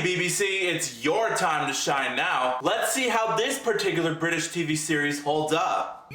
BBC, it's your time to shine now. Let's see how this particular British TV series holds up.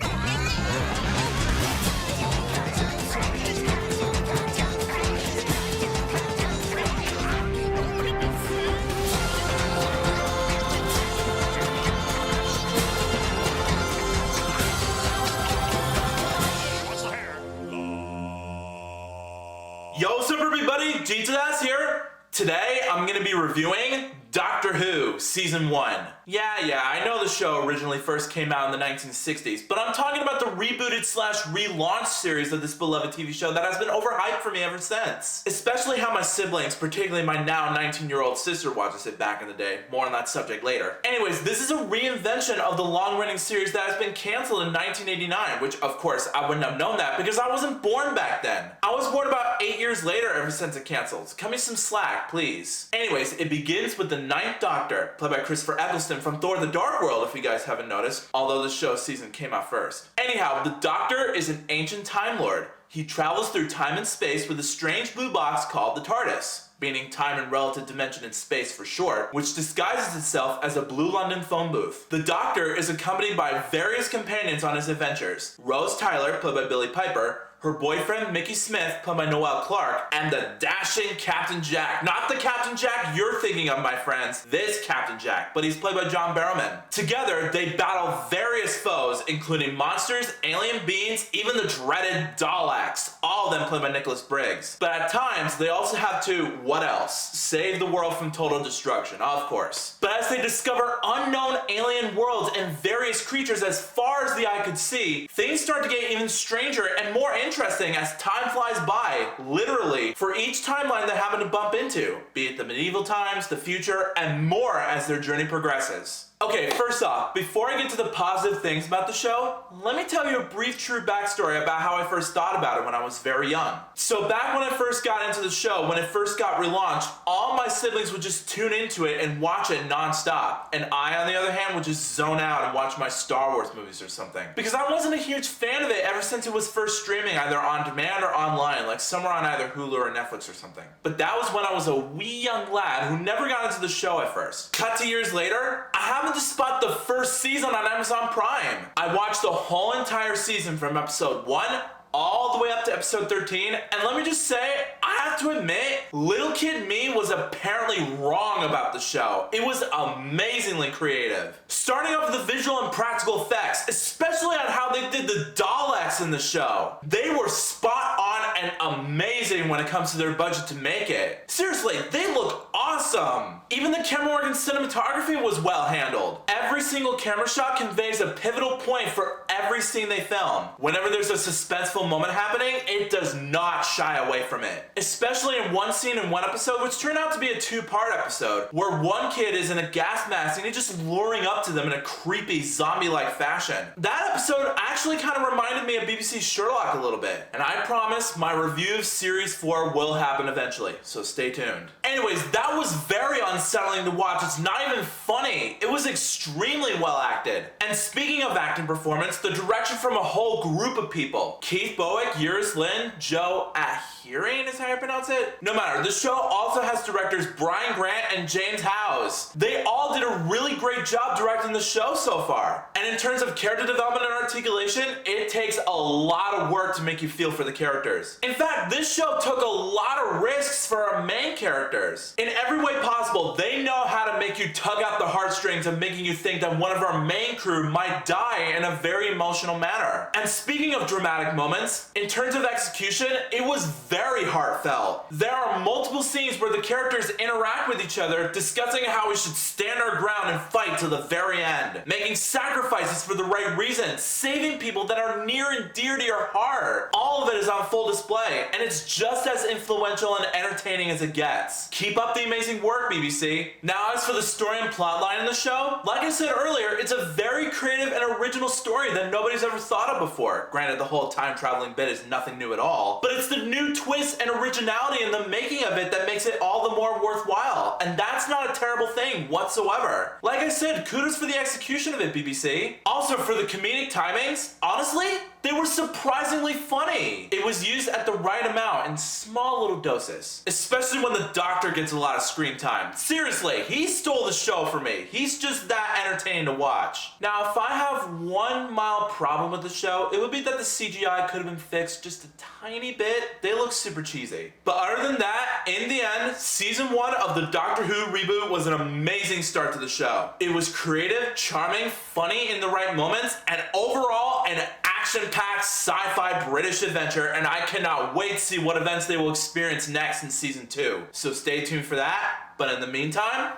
Yo, what's up everybody, G2Das here. Today, I'm gonna be reviewing Doctor Who Season 1. Yeah, I know the show originally first came out in the 1960s, but I'm talking about the rebooted slash relaunched series of this beloved TV show that has been overhyped for me ever since. Especially how my siblings, particularly my now 19-year-old sister, watches it back in the day. More on that subject later. Anyways, this is a reinvention of the long-running series that has been canceled in 1989, which of course I wouldn't have known that because I wasn't born back then. I was born about 8 years later ever since it canceled. Cut me some slack, please. Anyways, it begins with the Ninth Doctor, played by Christopher Eccleston from Thor the Dark World, if you guys haven't noticed, although the show's season came out first. Anyhow, the Doctor is an ancient Time Lord. He travels through time and space with a strange blue box called the TARDIS, meaning time and relative dimension in space for short, which disguises itself as a blue London phone booth. The Doctor is accompanied by various companions on his adventures. Rose Tyler, played by Billie Piper, her boyfriend Mickey Smith, played by Noel Clarke, and the dashing Captain Jack. Not the Captain Jack you're thinking of, my friends. This Captain Jack, but he's played by John Barrowman. Together, they battle various foes, including monsters, alien beings, even the dreaded Daleks, all of them played by Nicholas Briggs. But at times, they also have to, what else? Save the world from total destruction, of course. But as they discover unknown alien worlds and various creatures as far as the eye could see, things start to get even stranger and more interesting as time flies by, literally, for each timeline they happen to bump into, be it the medieval times, the future, and more as their journey progresses. Okay, first off, before I get to the positive things about the show, let me tell you a brief true backstory about how I first thought about it when I was very young. So back when I first got into the show, when it first got relaunched, all my siblings would just tune into it and watch it non-stop. And I, on the other hand, would just zone out and watch my Star Wars movies or something. Because I wasn't a huge fan of it ever since it was first streaming either on demand or online, like somewhere on either Hulu or Netflix or something. But that was when I was a wee young lad who never got into the show at first. Cut to years later, I happened to spot the first season on Amazon Prime. I watched the whole entire season from episode 1 all the way up to episode 13, and let me just say, I have to admit, little kid me was apparently wrong about the show. It was amazingly creative. Starting off with the visual and practical effects, especially on how they did the Daleks in the show. They were spot on and amazing when it comes to their budget to make it. Seriously, they look awesome. Even the camera work and cinematography was well handled. Every single camera shot conveys a pivotal point for every scene they film. Whenever there's a suspenseful moment happening, it does not shy away from it. Especially in one scene in one episode, which turned out to be a two-part episode, where one kid is in a gas mask and he's just luring up to them in a creepy zombie-like fashion. That episode actually kind of reminded me of BBC's Sherlock a little bit, and I promise my review of Series 4 will happen eventually, so stay tuned. Anyways, that was very unsettling to watch. It's not even funny. It was extremely well acted. And speaking of acting performance, the direction from a whole group of people. Keith Bowick, Iris Lynn, Joe Aherian is how you pronounce it? No matter, the show also has directors Brian Grant and James Howes. They all did a really great job directing the show so far. And in terms of character development and articulation, it takes a lot of work to make you feel for the characters. In fact, this show took a lot of risks for our main characters. In every way possible, they know how to make you tug out the heartstrings of making you think that one of our main crew might die in a very emotional manner. And speaking of dramatic moments, in terms of execution, it was very heartfelt. There are multiple scenes where the characters interact with each other, discussing how we should stand our ground and fight to the very end, making sacrifices for the right reasons, saving people that are near and dear to your heart. All of it is on full display, and it's just as influential and entertaining as it gets. Keep up the amazing work, BBC. Now, as for the story and plotline in the show, like I said earlier, it's a very creative and original story that nobody's ever thought of before. Granted, the whole time traveling bit is nothing new at all, but it's the new twist and originality in the making of it that makes it all the more worthwhile, and that's not a terrible thing whatsoever. Like I said, kudos for the execution of it, BBC. Also, for the comedic timings, honestly, they were surprisingly funny. It was used at the right amount in small little doses, especially when the Doctor gets a lot of screen time. Seriously, he stole the show for me. He's just that entertaining to watch. Now, if I have one mild problem with the show, it would be that the CGI could have been fixed just a tiny bit. They look super cheesy. But other than that, in the end, season 1 of the Doctor Who reboot was an amazing start to the show. It was creative, charming, funny in the right moments, and overall an action-packed sci-fi British adventure, and I cannot wait to see what events they will experience next in season 2. So stay tuned for that. But in the meantime,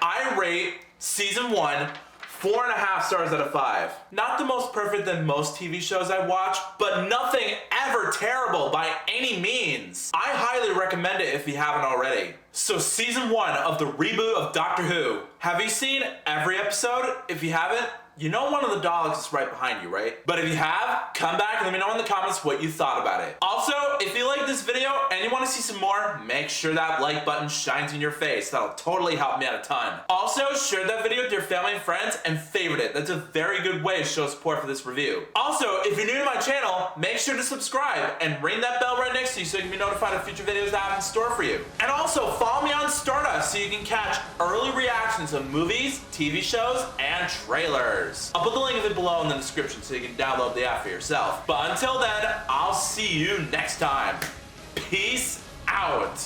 I rate season 1 4.5 stars out of 5. Not the most perfect than most TV shows I watch, but nothing ever terrible by any means. I highly recommend it if you haven't already. So season 1 of the reboot of Doctor Who. Have you seen every episode? If you haven't, you know one of the Daleks is right behind you, right? But if you have, come back and let me know in the comments what you thought about it. Also, if you like this video and you want to see some more, make sure that like button shines in your face. That'll totally help me out a ton. Also, share that video with your family and friends and favorite it. That's a very good way to show support for this review. Also, if you're new to my channel, make sure to subscribe and ring that bell right next to you so you can be notified of future videos I have in store for you. And also, follow me on Stardust so you can catch early reactions of movies, TV shows, and trailers. I'll put the link of it below in the description so you can download the app for yourself. But until then, I'll see you next time. Peace out.